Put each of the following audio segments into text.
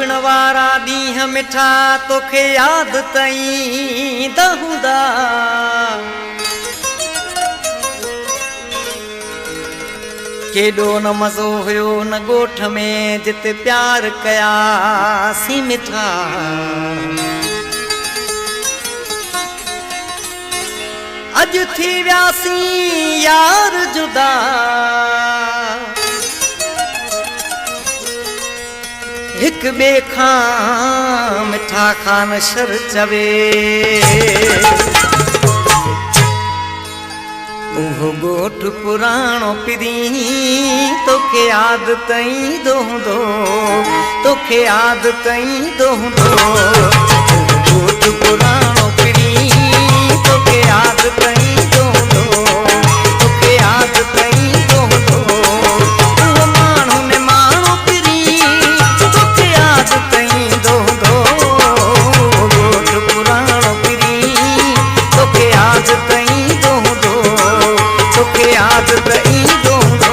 पिण वारा ॾींहं मिठा तोखे यादि तई दहूदा। केॾो न मज़ो हुयो न ॻोठ में जिते प्यार कयासीं मिठा। अॼु थी वियासीं यार जुदा। हिक ॿिए खां मिठा खान शर चवे। उहो ॻोठ पुराणो पिरी तोखे यादि तई दोहंदो। तोखे यादि तई दोहंदो। ॻोठ पुराणो पिरी तोखे यादि तई दोहंदो। तोखे यादि तई दोहंदो। उहो माण्हू ने माण्हू पिरी तोखे यादि तई दोहंदो। ॻोठ पुराणो पिरी तोखे यादि तई दोहंदो। तोखे यादि तई दोहंदो।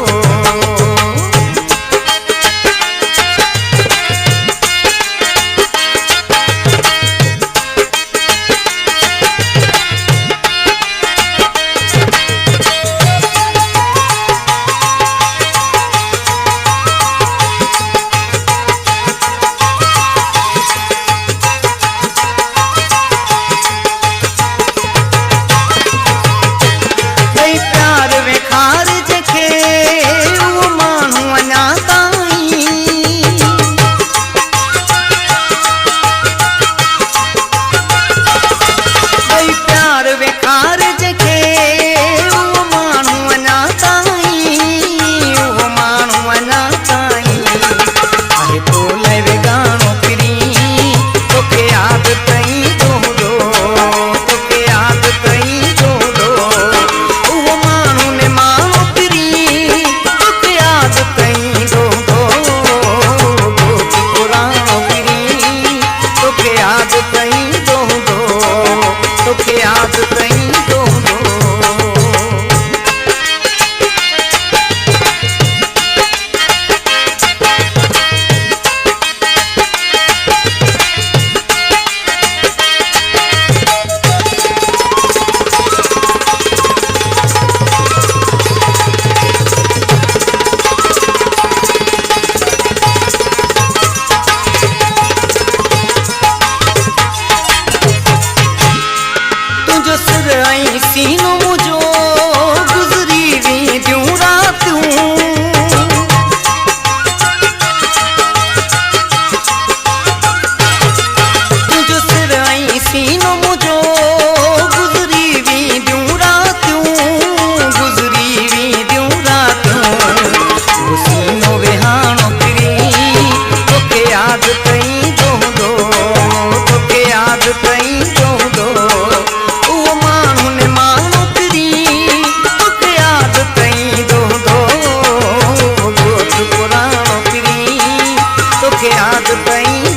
सीनो मुझो गुज़री वेंदियूं रातियूं। तुंहिंजो सिर ऐं सीनो मुझो गुज़री वेंदियूं रातियूं। गुज़री वेंदियूं रातियूं। वो सीनो वेहाणो फिरी तोखे यादि तई दोहंदो। तोखे यादि तई दोहंदो। तोखे यादि तई